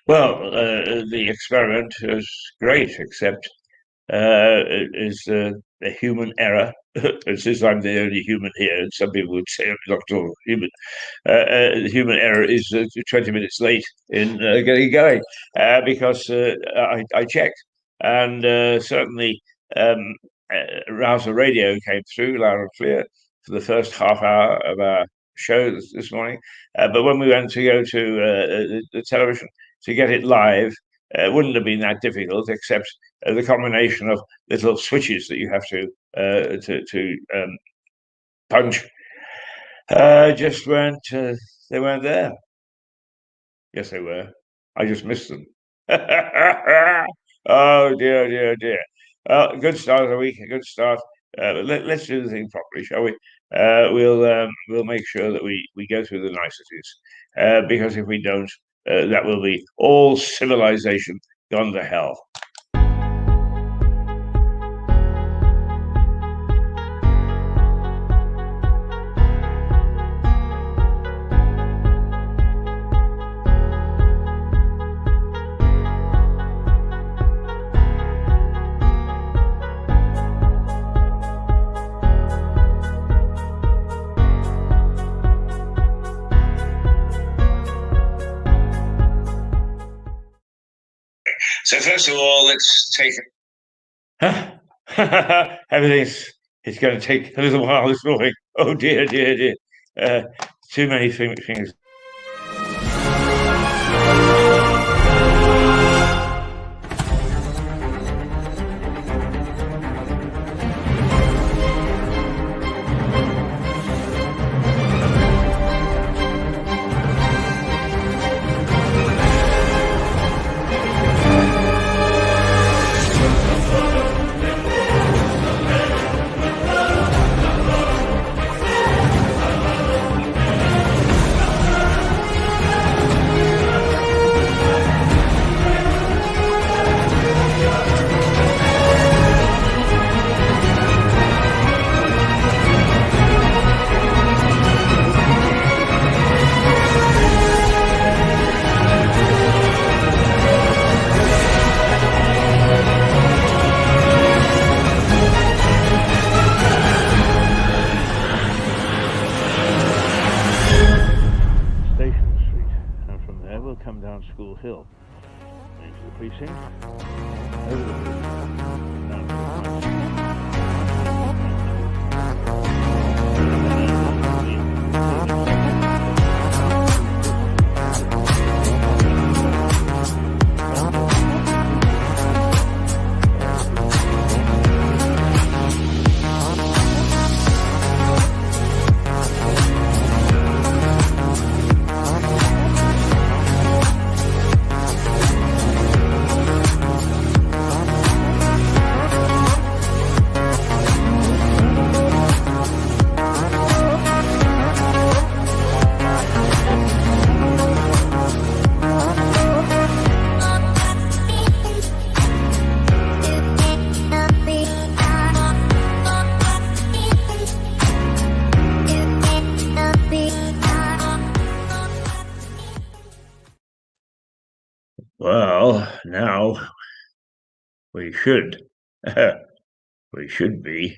Well, the experiment was great, except it is a human error. And since I'm the only human here, and some people would say I'm not at all human, the human error is 20 minutes late in getting going because I checked, and certainly Rouser Radio came through loud and clear for the first half hour of our show this morning. But when we went to go to the television to get it live, it wouldn't have been that difficult, except the combination of little switches that you have to punch just weren't they weren't there. Yes, they were. I just missed them. Oh dear, dear, dear. Good start of the week. A good start. Let's do the thing properly, shall we? We'll make sure that we go through the niceties, because if we don't, that will be all civilization gone to hell. So first of all, let's take it. Everything's it's going to take a little while this morning. Oh dear, dear, dear. Too many things. Come down School Hill into the precinct, over the bridge, down to the Well, now we should be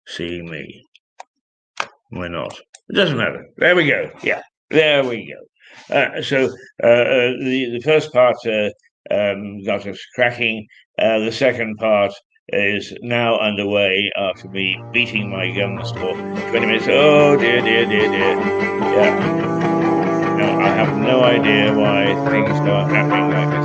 seeing me. Why not? It doesn't matter. There we go. Yeah, there we go. So the first part got us cracking. The second part is now underway after me beating my guns for 20 minutes. Oh dear, dear, dear, dear. Yeah. No, I have no idea why things are happening like this.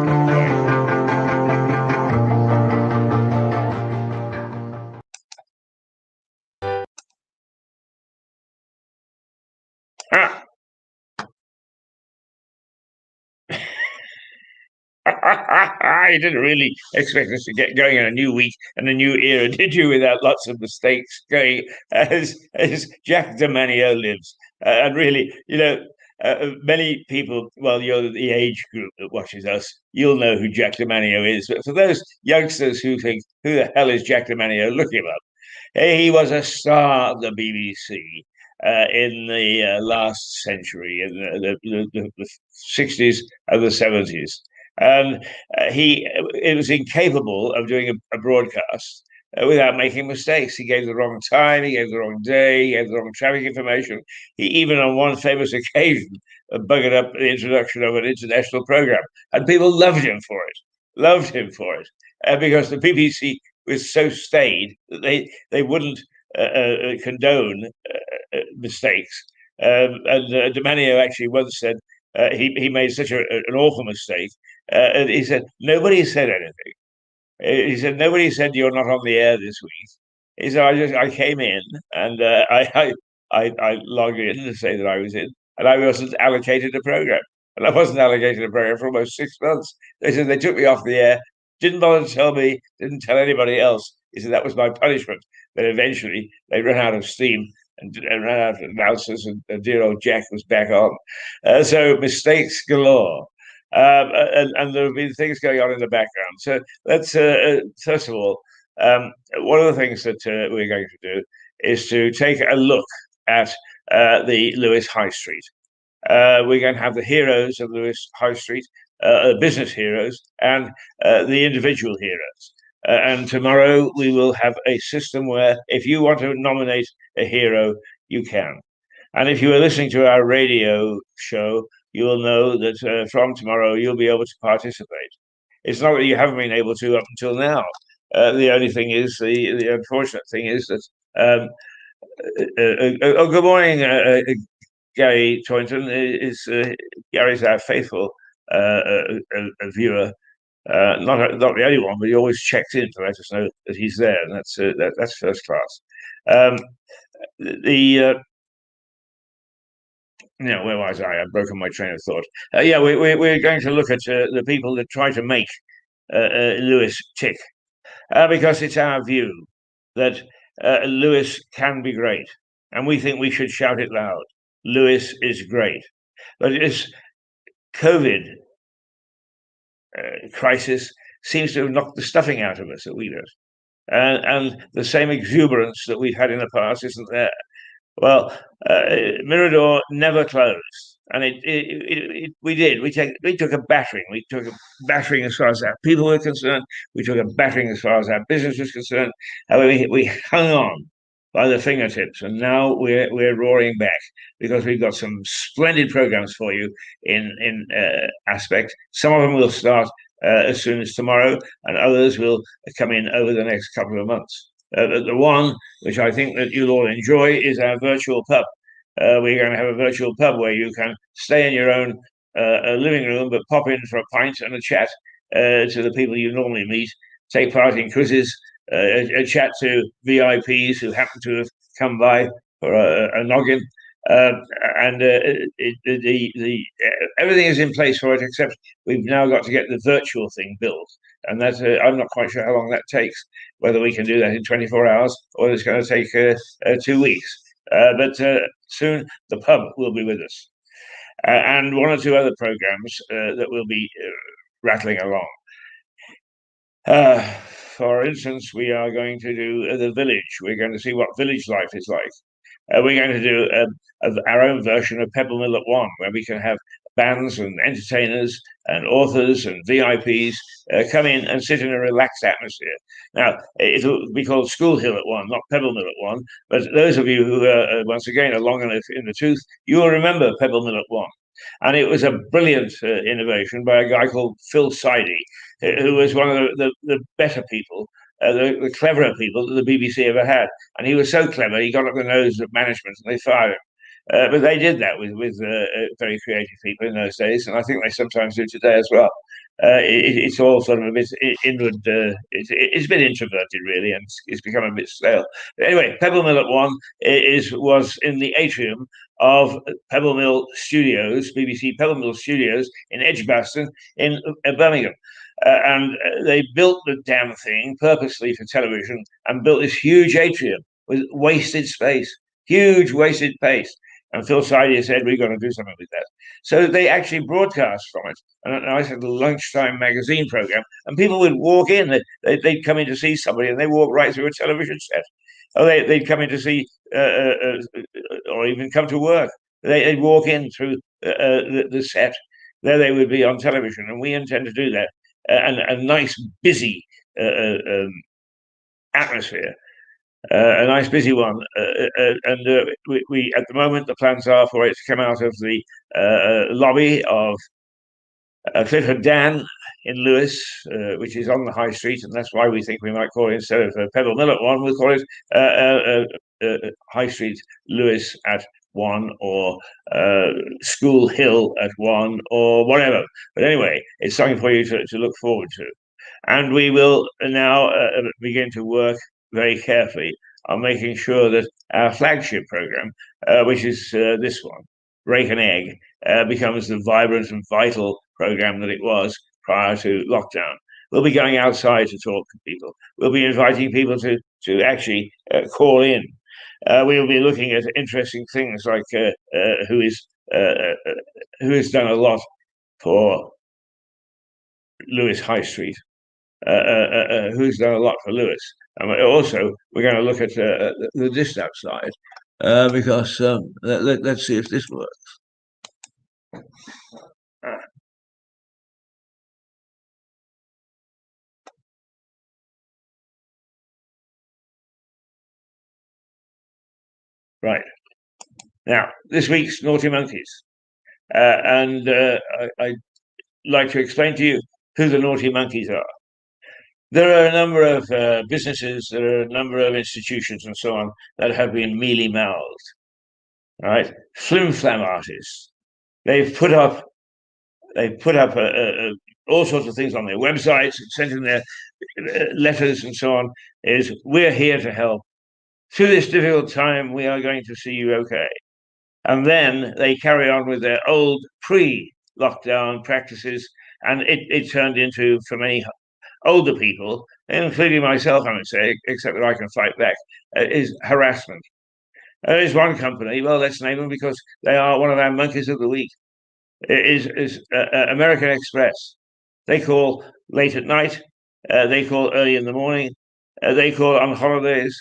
You didn't really expect us to get going in a new week and a new era, did you? Without lots of mistakes going as Jack DeManio lives, and really, many people. Well, you're the age group that watches us. You'll know who Jack DeManio is, but for those youngsters who think, "Who the hell is Jack DeManio?" Look him up. He was a star of the BBC. in the last century, in the 60s and the 70s. And it was incapable of doing a broadcast without making mistakes. He gave the wrong time, he gave the wrong day, he gave the wrong traffic information. He even on one famous occasion buggered up the introduction of an international program, and people loved him for it, because the BBC was so staid that they wouldn't condone mistakes. And Demanio actually once said he made such an awful mistake. And he said, nobody said anything. He said, nobody said you're not on the air this week. He said, I came in and I logged in to say that I was in, and I wasn't allocated a program. And I wasn't allocated a program for almost 6 months. They said they took me off the air, didn't bother to tell me, didn't tell anybody else. He said that was my punishment. But eventually they ran out of steam and ran out of announcers, and dear old Jack was back on. So mistakes galore. And there have been things going on in the background. So let's first of all, one of the things that we're going to do is to take a look at the Lewes High Street. We're going to have the heroes of Lewes High Street, business heroes, and the individual heroes. And tomorrow we will have a system where if you want to nominate a hero, you can. And if you are listening to our radio show, you will know that from tomorrow you'll be able to participate. It's not that you haven't been able to up until now. The only thing is, the unfortunate thing is that. Oh, good morning, Gary Toynton. Gary's our faithful viewer. Not the only one, but he always checks in to let us know that he's there, and that's first class. Where was I? I've broken my train of thought. We're going to look at the people that try to make Lewes tick, because it's our view that Lewes can be great, and we think we should shout it loud. Lewes is great, but this COVID crisis seems to have knocked the stuffing out of us at Leaders, and the same exuberance that we've had in the past isn't there. Well, Mirador never closed, and we took a battering. We took a battering as far as our people were concerned. We took a battering as far as our business was concerned. And we hung on by the fingertips, and now we're roaring back because we've got some splendid programs for you in aspect. Some of them will start as soon as tomorrow, and others will come in over the next couple of months. The one which I think that you'll all enjoy is our virtual pub. We're going to have a virtual pub where you can stay in your own living room, but pop in for a pint and a chat to the people you normally meet, take part in quizzes, a chat to VIPs who happen to have come by for a noggin. Everything is in place for it, except we've now got to get the virtual thing built, and that's I'm not quite sure how long that takes. Whether we can do that in 24 hours or it's going to take 2 weeks, but soon the pub will be with us, and one or two other programs that will be rattling along. For instance, we are going to do the village. We're going to see what village life is like. We're going to do our own version of Pebble Mill at One, where we can have bands and entertainers and authors and VIPs come in and sit in a relaxed atmosphere. Now, it'll be called School Hill at One, not Pebble Mill at One. But those of you who are, once again, are long enough in the tooth, you will remember Pebble Mill at One. And it was a brilliant innovation by a guy called Phil Sidey, who was one of the better people, the cleverer people that the BBC ever had. And he was so clever, he got up the nose of management and they fired him. But they did that with very creative people in those days, and I think they sometimes do today as well. It's all sort of a bit inward. It's a bit introverted, really, and it's become a bit stale. But anyway, Pebble Mill at One was in the atrium of Pebble Mill Studios, BBC Pebble Mill Studios in Edgbaston in Birmingham. And they built the damn thing purposely for television and built this huge atrium with wasted space, huge wasted space. And Phil Sidey said, we're going to do something with that. So they actually broadcast from it. And I said, the lunchtime magazine program. And people would walk in, they'd come in to see somebody, and they walk right through a television set. Oh, they'd come in to see, or even come to work. They'd walk in through the set. There they would be on television, and we intend to do that. And a nice, busy atmosphere, a nice, busy one. And we, at the moment, the plans are for it to come out of the lobby of Clifford Dan in Lewes, which is on the High Street, and that's why we think we might call it, instead of Pebble Mill at 1, we'll call it High Street Lewes at 1, or School Hill at 1, or whatever. But anyway, it's something for you to look forward to. And we will now begin to work very carefully on making sure that our flagship program, which is this one, Rake and Egg, becomes the vibrant and vital program that it was prior to lockdown. We'll be going outside to talk to people. We'll be inviting people to actually call in. We'll be looking at interesting things like who has done a lot for Lewes High Street, who's done a lot for Lewes. And also, we're going to look at the Distaff side, because let's see if this works. Right. Now, this week's Naughty Monkeys. And I'd like to explain to you who the Naughty Monkeys are. There are a number of businesses, there are a number of institutions and so on that have been mealy-mouthed, right? Flim-flam artists. They've put up all sorts of things on their websites, sent in their letters and so on, is we're here to help. Through this difficult time, we are going to see you okay. And then they carry on with their old pre-lockdown practices, and it turned into, for many older people, including myself, I would say, except that I can fight back, is harassment. There is one company, well, let's name them because they are one of our monkeys of the week, is American Express. They call late at night, they call early in the morning, they call on holidays,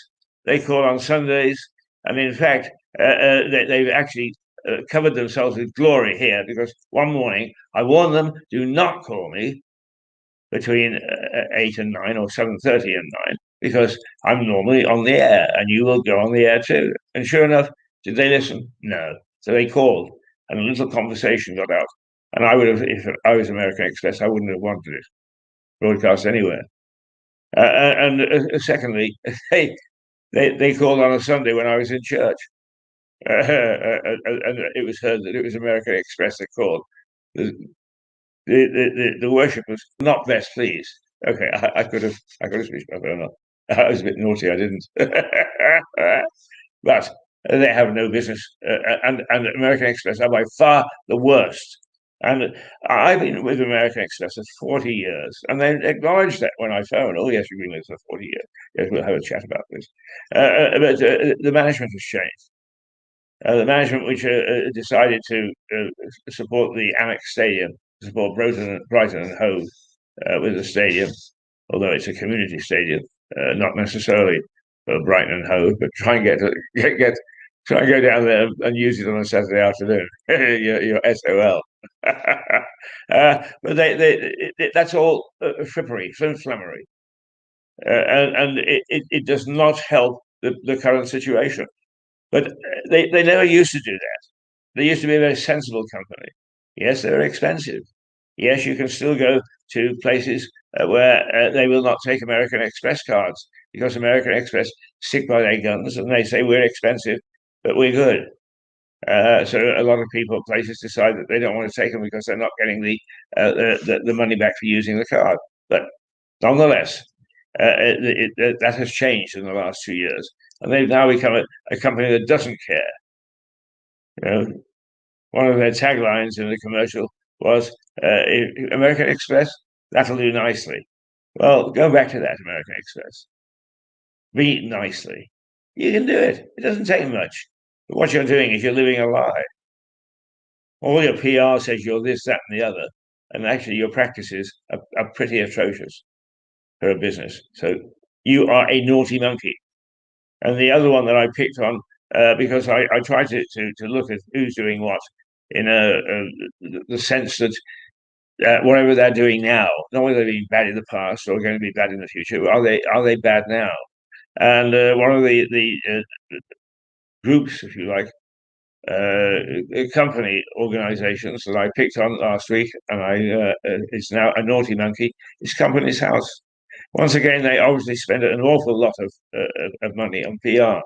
they call on Sundays, and in fact, they've actually covered themselves with glory here, because one morning I warned them, do not call me between 8 and 9 or 7:30 and 9, because I'm normally on the air and you will go on the air too. And sure enough, did they listen? No. So they called and a little conversation got out. And I would have, if I was American Express, I wouldn't have wanted it broadcast anywhere. And secondly, they called on a Sunday when I was in church. And it was heard that it was American Express that called. The worship was not best pleased. Okay, I could have switched my phone off. I was a bit naughty. I didn't. But they have no business. And American Express are by far the worst. And I've been with American Express for 40 years, and they acknowledged that when I phoned. Oh, yes, you've been with us for 40 years. Yes, we'll have a chat about this. But the management has changed. The management which decided to support the Annex Stadium, support Brighton and Hove with the stadium, although it's a community stadium, not necessarily for Brighton and Hove, but try and try and go down there and use it on a Saturday afternoon. You're SOL. But that's all frippery, flimflammery, and it does not help the current situation. But they never used to do that. They used to be a very sensible company. Yes, they're expensive. Yes, you can still go to places where they will not take American Express cards, because American Express stick by their guns and they say we're expensive, but we're good. So a lot of people, places decide that they don't want to take them because they're not getting the money back for using the card. But nonetheless, that has changed in the last 2 years, and they've now become a company that doesn't care. You know, one of their taglines in the commercial was American Express, that'll do nicely. Well, go back to that, American Express. Be nicely. You can do it. It doesn't take much. But what you're doing is you're living a lie. All your PR says you're this, that, and the other. And actually, your practices are pretty atrocious for a business. So you are a naughty monkey. And the other one that I picked on, because I try to look at who's doing what in the sense that whatever they're doing now, not whether they've been bad in the past or going to be bad in the future, are they bad now? And one of the groups, if you like, company organisations that I picked on last week, and it's now a naughty monkey, is Companies House. Once again, they obviously spend an awful lot of money on PR.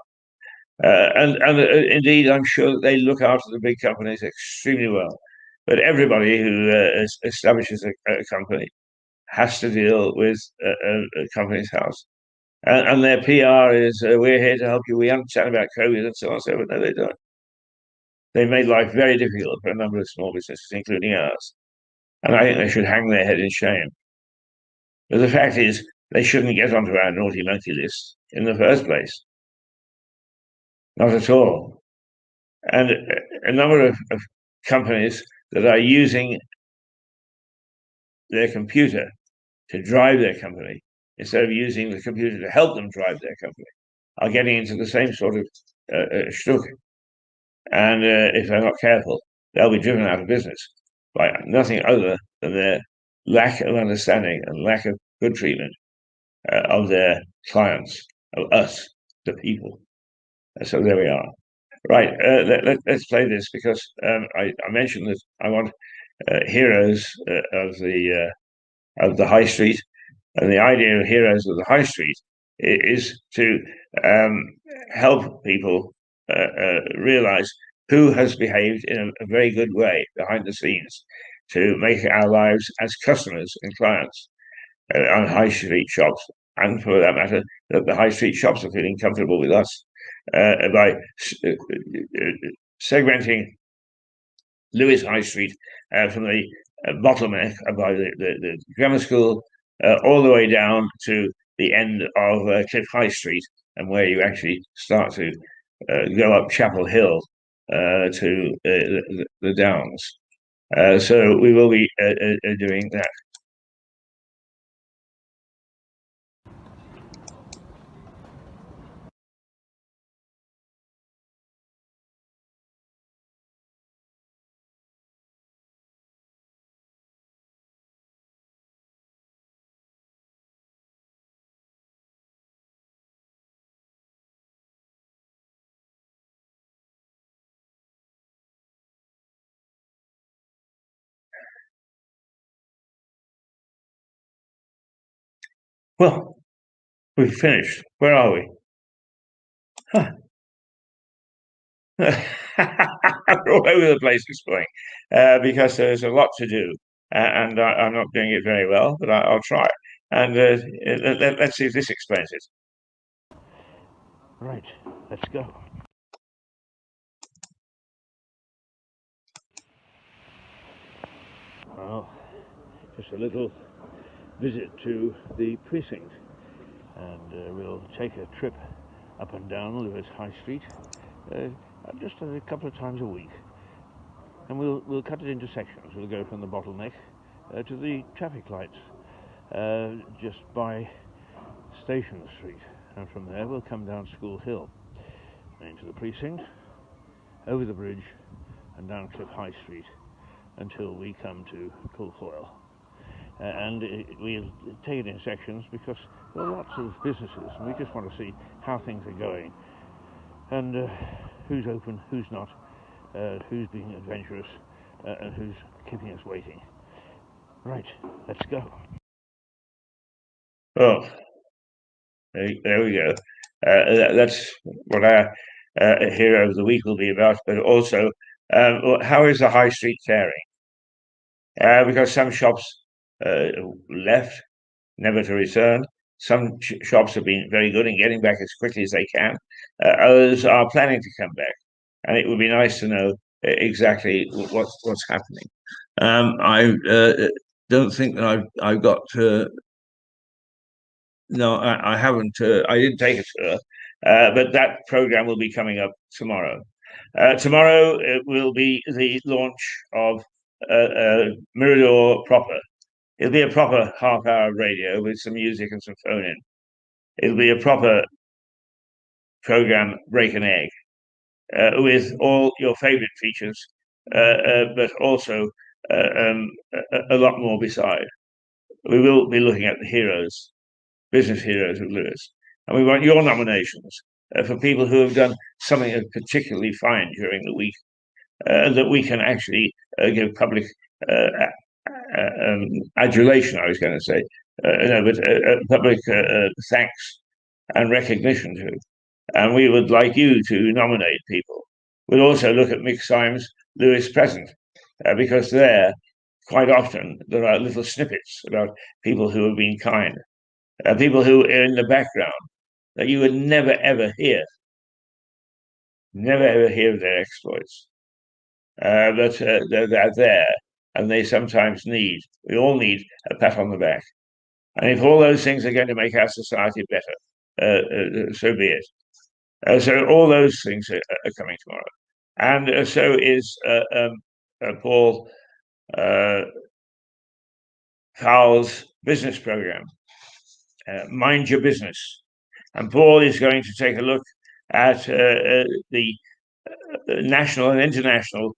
And indeed, I'm sure that they look after the big companies extremely well. But everybody who establishes a company has to deal with a Companies House. And their PR is, we're here to help you. We understand about COVID and so on. So, but no, they don't. They made life very difficult for a number of small businesses, including ours. And I think they should hang their head in shame. But the fact is, they shouldn't get onto our naughty monkey list in the first place. Not at all. And a number of companies that are using their computer to drive their company instead of using the computer to help them drive their company are getting into the same sort of shtuck. And if they're not careful, they'll be driven out of business by nothing other than their lack of understanding and lack of good treatment of their clients, of us, the people. So there we are. Right, let's play this because I mentioned that I want heroes of the high street, and the idea of heroes of the high street is to um, help people realize who has behaved in a very good way behind the scenes to make our lives as customers and clients on high street shops, and for that matter, that the high street shops are feeling comfortable with us by segmenting Lewis High Street from the bottleneck by the grammar school all the way down to the end of Cliff High Street, and where you actually start to go up Chapel Hill to the Downs. So we will be doing that. Well, we've finished. Where are we? Huh. We're all over the place this morning because there's a lot to do, and I'm not doing it very well, but I'll try. And let's see if this explains it. Right, let's go. Well, just a little visit to the precinct, and we'll take a trip up and down Lewis High Street just a couple of times a week, and we'll cut it into sections. We'll go from the bottleneck to the traffic lights just by Station Street, and from there we'll come down School Hill into the precinct, over the bridge, and down Cliff High Street until we come to Kilfoyle. And we'll take it in sections because there are lots of businesses, and we just want to see how things are going, and who's open, who's not, who's being adventurous, and who's keeping us waiting. Right, let's go. Oh, there we go. That's what our hero of the week will be about, but also how is the high street faring? Because some shops left, never to return. Some shops have been very good in getting back as quickly as they can. Others are planning to come back, and it would be nice to know exactly what's happening. I don't think that I've got. No, I haven't. I didn't take a tour, but that program will be coming up tomorrow. Tomorrow it will be the launch of Mirador proper. It'll be a proper half-hour radio with some music and some phone in. It'll be a proper program Break an Egg with all your favorite features, but also a lot more beside. We will be looking at the heroes, business heroes of Lewis, and we want your nominations for people who have done something particularly fine during the week that we can actually give public adulation, I was going to say, no, but public thanks and recognition to. And we would like you to nominate people. We'll also look at Mick Symes' Lewis Present, because there, quite often, there are little snippets about people who have been kind, people who are in the background that you would never ever hear of their exploits. But they're there, and they sometimes we all need a pat on the back. And if all those things are going to make our society better, so be it. So all those things are coming tomorrow. And so is Paul Fowles' business program, Mind Your Business. And Paul is going to take a look at the national and international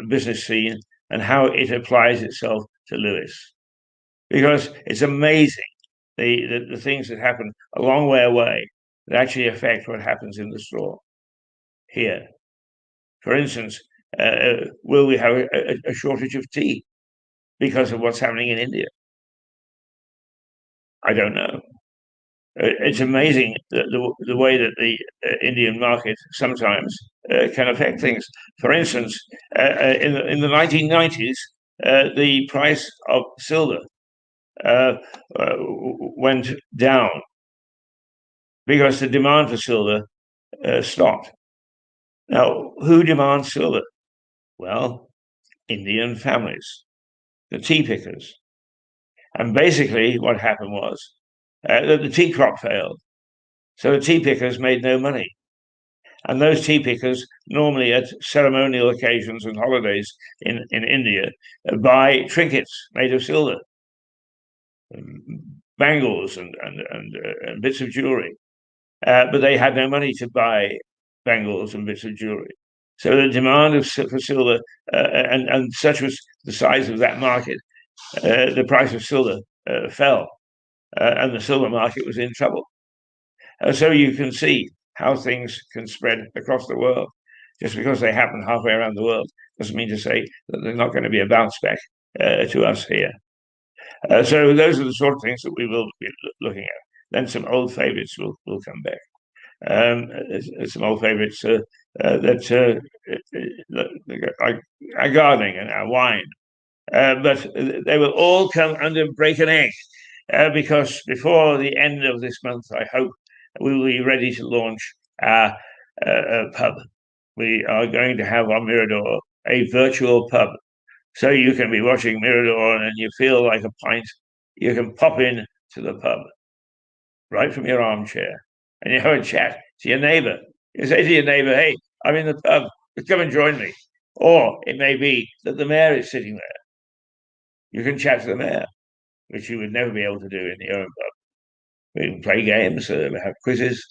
business scene and how it applies itself to Lewis. Because it's amazing the things that happen a long way away that actually affect what happens in the store here. For instance, will we have a shortage of tea because of what's happening in India? I don't know. It's amazing the way that the Indian market sometimes can affect things. For instance, in the 1990s, the price of silver went down because the demand for silver stopped. Now, who demands silver? Well, Indian families, the tea pickers. And basically, what happened was that the tea crop failed. So the tea pickers made no money. And those tea pickers, normally at ceremonial occasions and holidays in India, buy trinkets made of silver, bangles and bits of jewelry. But they had no money to buy bangles and bits of jewelry. So the demand for silver, and such was the size of that market, the price of silver fell, and the silver market was in trouble. So you can see how things can spread across the world. Just because they happen halfway around the world doesn't mean to say that there's not going to be a bounce back to us here. So those are the sort of things that we will be looking at. Then some old favorites will come back. Some old favorites that are gardening and our wine. But they will all come under Break an Egg, because before the end of this month, I hope we will be ready to launch our pub. We are going to have on Mirador a virtual pub. So you can be watching Mirador and you feel like a pint. You can pop in to the pub right from your armchair and you have a chat to your neighbor. You say to your neighbor, hey, I'm in the pub, come and join me. Or it may be that the mayor is sitting there. You can chat to the mayor, which you would never be able to do in your own pub. We can play games, have quizzes,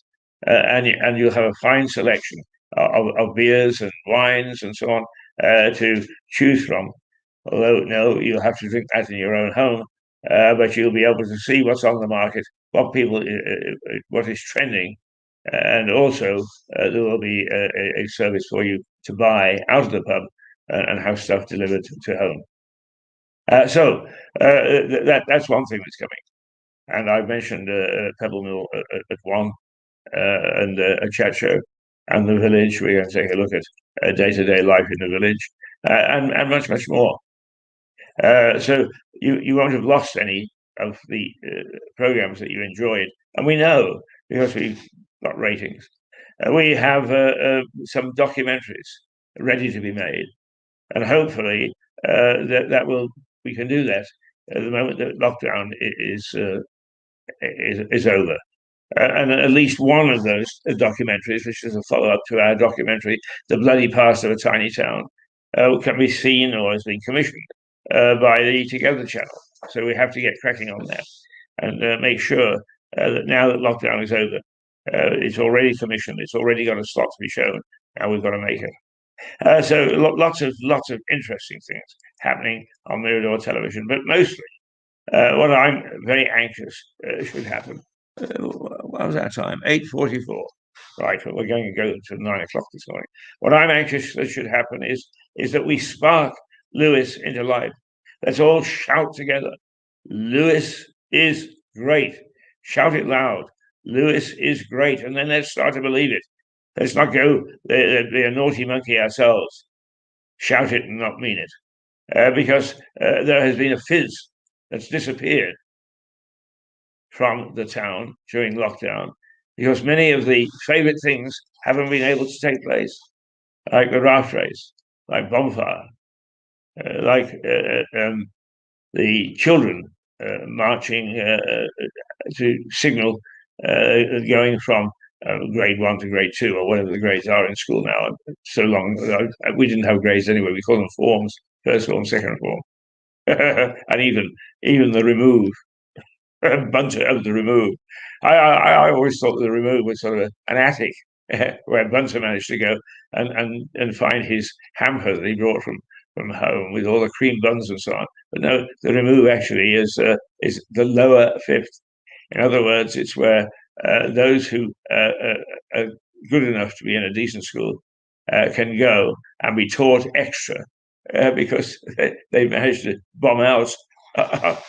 and you'll have a fine selection of beers and wines and so on to choose from. Although, no, you'll have to drink that in your own home, but you'll be able to see what's on the market, what is trending, and also there will be a service for you to buy out of the pub and have stuff delivered to home. So that's one thing that's coming. And I've mentioned Pebble Mill at one, and a chat show, and the village. We're going to take a look at day-to-day life in the village, and much, much more. So you won't have lost any of the programs that you enjoyed. And we know, because we've got ratings. We have some documentaries ready to be made. And hopefully we can do that at the moment that lockdown is over. And at least one of those documentaries, which is a follow-up to our documentary, The Bloody Past of a Tiny Town, can be seen or has been commissioned by the Together channel. So we have to get cracking on that and make sure that now that lockdown is over, It's already commissioned. It's already got a slot to be shown. Now we've got to make it. So lots of interesting things happening on Mirador television, but mostly what I'm very anxious should happen. What was that time? 8:44. Right, well, we're going to go to 9 o'clock this morning. What I'm anxious that should happen is that we spark Lewis into life. Let's all shout together. Lewis is great. Shout it loud. Lewis is great. And then let's start to believe it. Let's not go be a naughty monkey ourselves. Shout it and not mean it. Because there has been a fizz that's disappeared from the town during lockdown, because many of the favourite things haven't been able to take place, like the raft race, like bonfire, like the children marching to signal going from grade 1 to grade 2, or whatever the grades are in school now. So long, we didn't have grades anyway. We call them forms: first form, second form, and even the remove. Bunter of the remove. I always thought the remove was sort of an attic where Bunter managed to go and find his hamper that he brought from home with all the cream buns and so on. But no, the remove actually is the lower fifth. In other words, it's where those who are good enough to be in a decent school can go and be taught extra because they managed to bomb out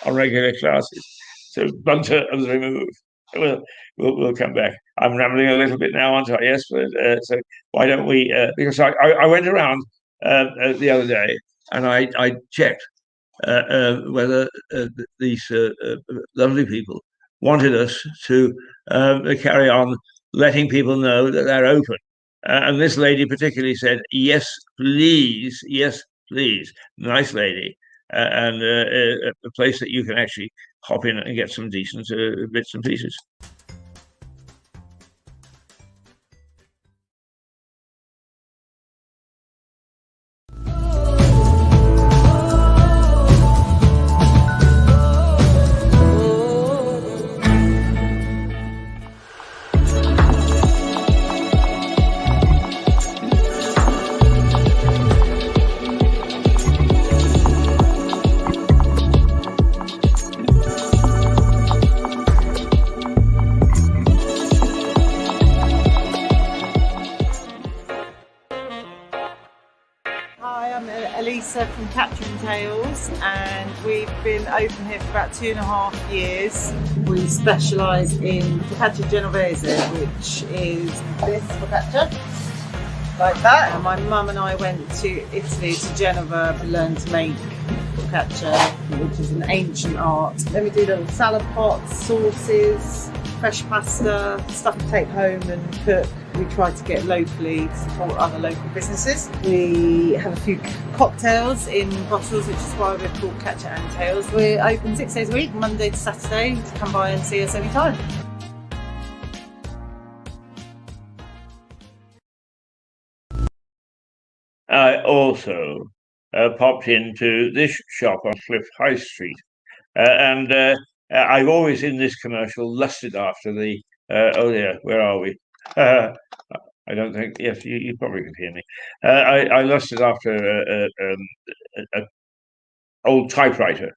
on regular classes. So Bunter of the remove. We'll come back. I'm rambling a little bit now, aren't I? Yes, but so why don't we? Because I went around the other day and I checked whether these lovely people wanted us to carry on letting people know that they're open. And this lady particularly said, "Yes, please. Yes, please." Nice lady. And a place that you can actually hop in and get some decent bits and pieces. From Capturing Tales, and we've been open here for about 2.5 years. We specialise in focaccia genovese, which is this focaccia, like that. And my mum and I went to Italy, to Genova, to learn to make focaccia, which is an ancient art. Then we do little salad pots, sauces, fresh pasta, stuff to take home and cook. We try to get locally to support other local businesses. We have a few cocktails in bottles, which is why we're called Catch and Tales. We're open 6 days a week, Monday to Saturday. So come by and see us anytime. I also popped into this shop on Cliff High Street, and I've always in this commercial lusted after the oh dear, where are we? I don't think. Yes, you probably can hear me. I lusted after an old typewriter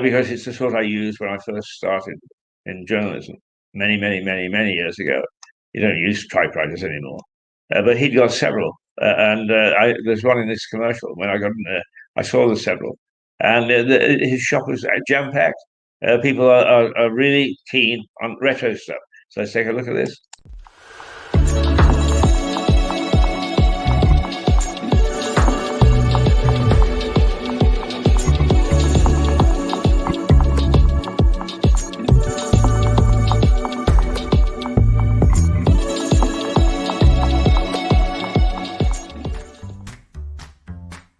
because it's the sort I used when I first started in journalism many years ago. You don't use typewriters anymore, but he'd got several, and there's one in this commercial. When I got in there, I saw the several, and his shop was jam packed. People are really keen on retro stuff. So let's take a look at this.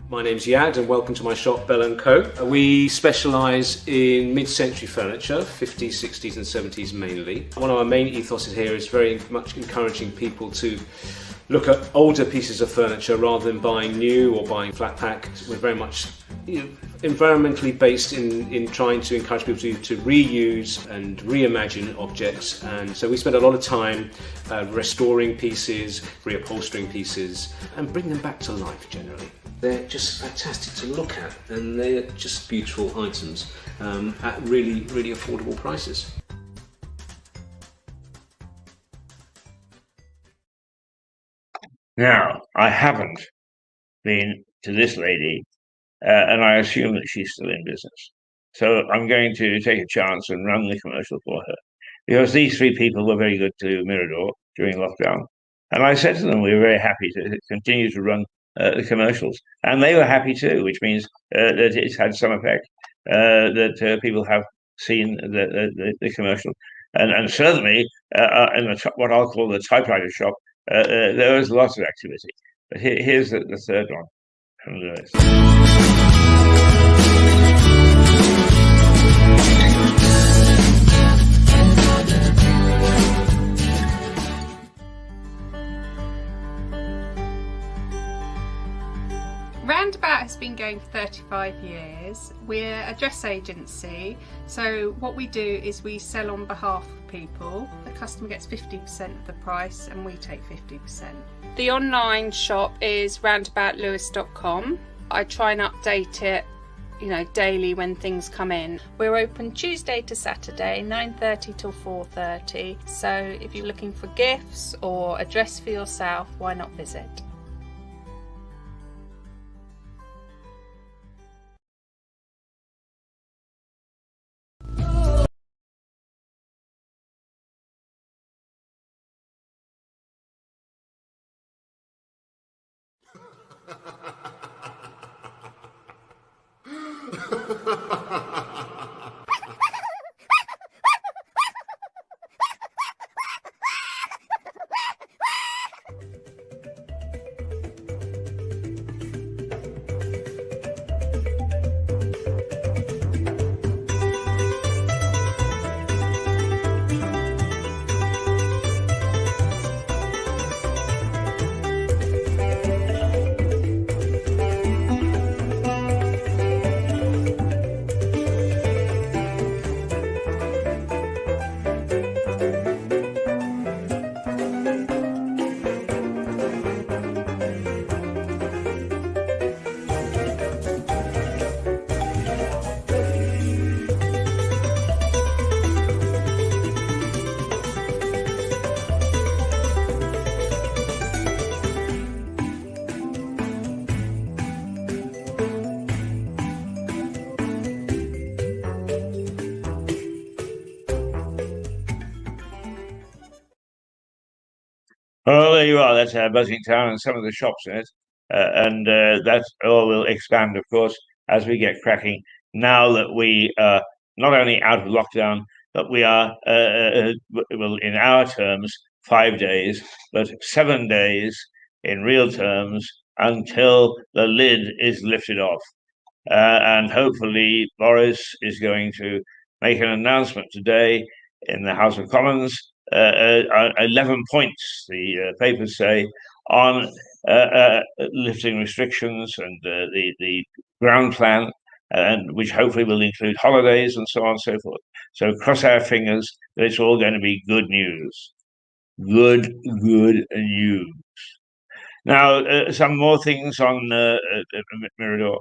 My name's Yad and welcome to my shop, Bell & Co. We specialise in mid-century furniture, 50s, 60s and 70s mainly. One of our main ethoses here is very much encouraging people to look at older pieces of furniture rather than buying new or buying flat pack. We're very much environmentally based in trying to encourage people to reuse and reimagine objects. And so we spend a lot of time restoring pieces, reupholstering pieces, and bring them back to life generally. They're just fantastic to look at, and they're just beautiful items at really, really affordable prices. Now, I haven't been to this lady, and I assume that she's still in business. So I'm going to take a chance and run the commercial for her, because these three people were very good to Mirador during lockdown. And I said to them, we were very happy to continue to run the commercials. And they were happy too, which means that it's had some effect, that people have seen the commercial. And certainly in what I'll call the typewriter shop, there was lots of activity. But here's the third one from Lewis. Roundabout has been going for 35 years. We're a dress agency, so what we do is we sell on behalf of people. The customer gets 50% of the price and we take 50%. The online shop is roundaboutlewis.com. I try and update it daily when things come in. We're open Tuesday to Saturday, 9:30 till 4:30. So if you're looking for gifts or a dress for yourself, why not visit? Oh, there you are. That's our buzzing town and some of the shops in it. And that all will expand, of course, as we get cracking. Now that we are not only out of lockdown, but we are, well, in our terms, 5 days, but 7 days in real terms until the lid is lifted off. And hopefully, Boris is going to make an announcement today in the House of Commons. 11 points, the papers say, on lifting restrictions and the ground plan, and which hopefully will include holidays and so on and so forth. So cross our fingers that it's all going to be good news. Good news. Now, some more things on Mirador.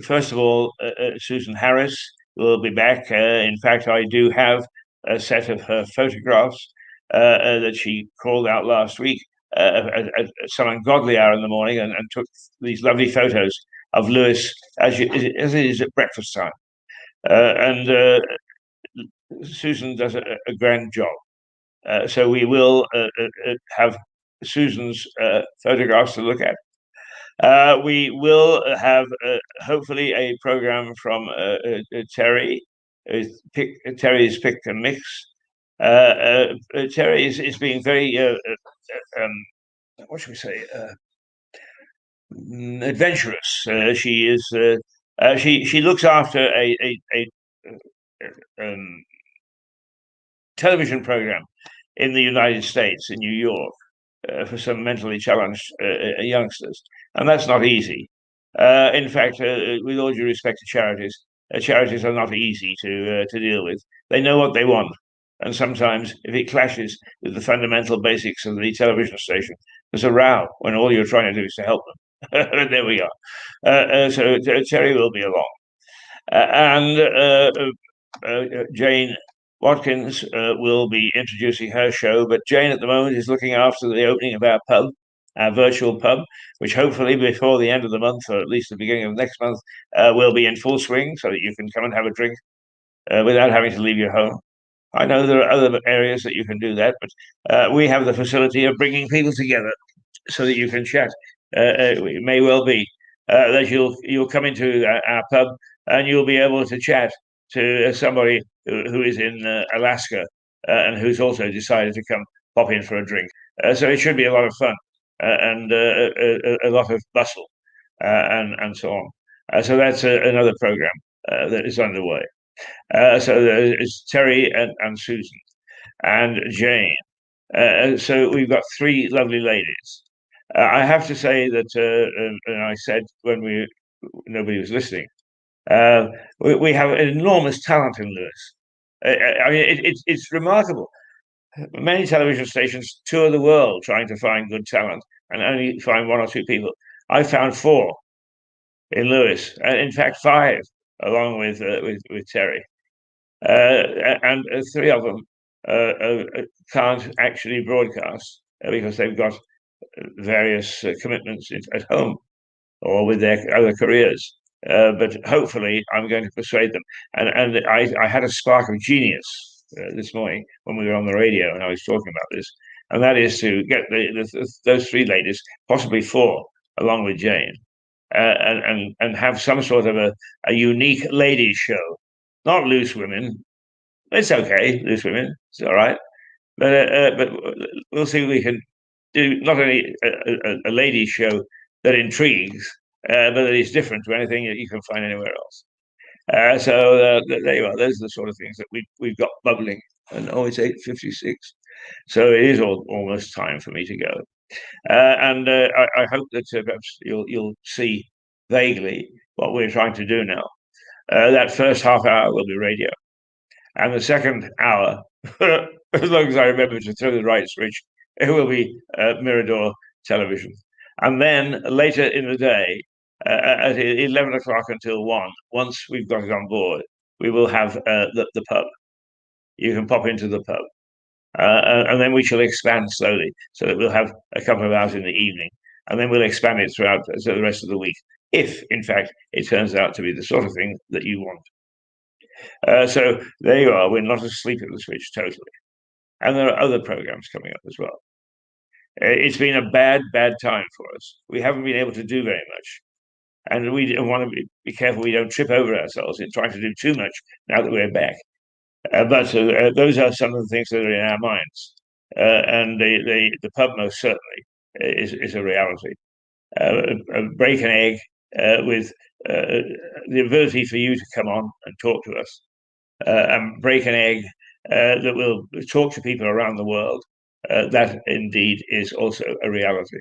First of all, Susan Harris will be back. In fact, I do have a set of her photographs that she called out last week at some ungodly hour in the morning and took these lovely photos of Lewis as it is at breakfast time. And Susan does a grand job. So we will have Susan's photographs to look at. We will have hopefully a program from Terry. Terry's picked a mix. Terry is being very, what should we say, adventurous. She is. She looks after a television program in the United States, in New York, for some mentally challenged youngsters, and that's not easy. In fact, with all due respect to charities are not easy to deal with. They know what they want, and sometimes if it clashes with the fundamental basics of the television station, there's a row when all you're trying to do is to help them. There we are. So Terry will be along, and Jane Watkins will be introducing her show. But Jane at the moment is looking after the opening of our pub, our virtual pub, which hopefully before the end of the month, or at least the beginning of next month, will be in full swing so that you can come and have a drink without having to leave your home. I know there are other areas that you can do that, but we have the facility of bringing people together so that you can chat. It may well be that you'll come into our pub and you'll be able to chat to somebody who is in Alaska and who's also decided to come pop in for a drink. So it should be a lot of fun and a lot of bustle and so on. So that's another program that is underway. So there's Terry and Susan and Jane. So we've got three lovely ladies. I have to say that, and I said when nobody was listening, we have an enormous talent in Lewis. I mean, it's remarkable. Many television stations tour the world trying to find good talent and only find one or two people. I found four in Lewis, in fact, five, along with Terry, and three of them can't actually broadcast because they've got various commitments at home or with their other careers. But hopefully, I'm going to persuade them. And I had a spark of genius this morning when we were on the radio and I was talking about this, and that is to get those three ladies, possibly four, along with Jane, and have some sort of a unique ladies show, not loose women. It's okay, loose women, it's all right, but we'll see if we can do not only a ladies show that intrigues, but that is different to anything that you can find anywhere else. So there you are. Those are the sort of things that we've got bubbling. And oh, it's 8:56, so it is almost time for me to go. And I hope that perhaps you'll see vaguely what we're trying to do now. That first half hour will be radio, and the second hour, as long as I remember to throw the right switch, it will be Mirador television. And then later in the day, at 11 o'clock until 1, once we've got it on board, we will have the pub. You can pop into the pub. And then we shall expand slowly so that we'll have a couple of hours in the evening. And then we'll expand it throughout the rest of the week, if, in fact, it turns out to be the sort of thing that you want. So there you are. We're not asleep at the switch totally. And there are other programs coming up as well. It's been a bad time for us. We haven't been able to do very much. And we want to be careful we don't trip over ourselves in trying to do too much now that we're back. But those are some of the things that are in our minds. And the pub most certainly is a reality. Break an egg with the ability for you to come on and talk to us. And break an egg that will talk to people around the world. That indeed is also a reality.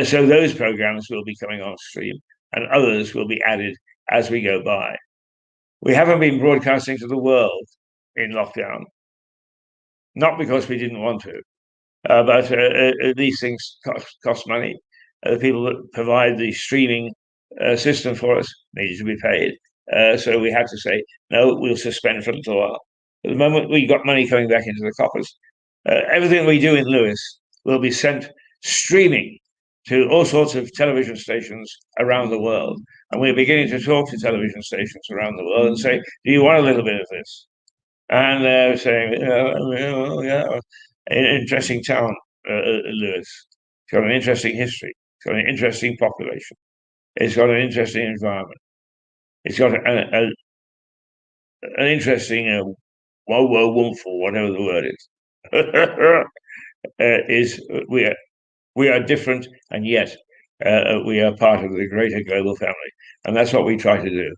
So those programs will be coming on stream, and others will be added as we go by. We haven't been broadcasting to the world in lockdown, not because we didn't want to, but these things cost money. The people that provide the streaming system for us needed to be paid. So we had to say, no, we'll suspend for a little while. At the moment we got money coming back into the coffers, everything we do in Lewis will be sent streaming to all sorts of television stations around the world. And we're beginning to talk to television stations around the world and say, do you want a little bit of this? And they're saying, yeah, an interesting town, Lewis. It's got an interesting history. It's got an interesting population. It's got an interesting environment. It's got an interesting whoa woomful, whatever the word is. Is we are different, and yet we are part of the greater global family, and that's what we try to do.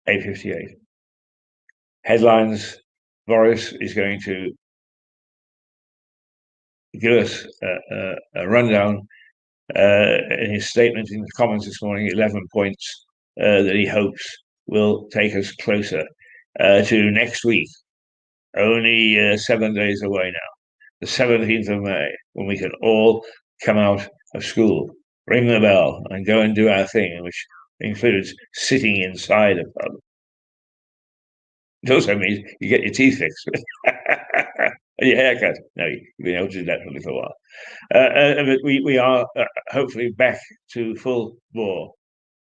8:58. Headlines. Boris is going to give us a rundown in his statement in the Commons this morning, 11 points that he hopes will take us closer to next week, only 7 days away now, the 17th of May, when we can all come out of school, ring the bell, and go and do our thing, which includes sitting inside a pub. It also means you get your teeth fixed and your haircut. No, you've been able to do that for a little while. But we are hopefully back to full bore.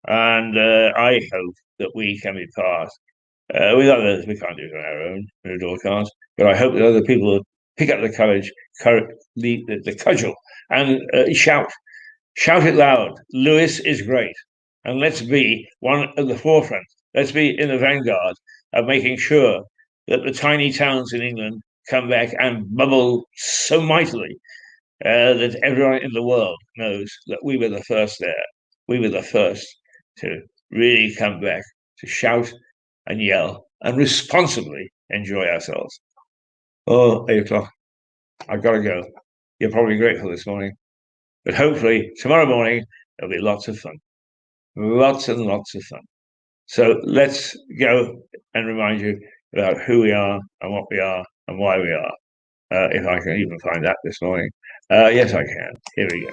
And I hope that we can be part with others. We can't do it on our own, Mirador can't. But I hope that other people will pick up the courage, the cudgel, and shout it loud. Lewis is great. And let's be one at the forefront. Let's be in the vanguard of making sure that the tiny towns in England come back and bubble so mightily that everyone in the world knows that we were the first there. We were the first to really come back, to shout and yell and responsibly enjoy ourselves. Oh, 8 o'clock. I've got to go. You're probably grateful this morning. But hopefully tomorrow morning there'll be lots of fun. Lots and lots of fun. So let's go and remind you about who we are and what we are and why we are. If I can even find that this morning. Yes, I can. Here we go.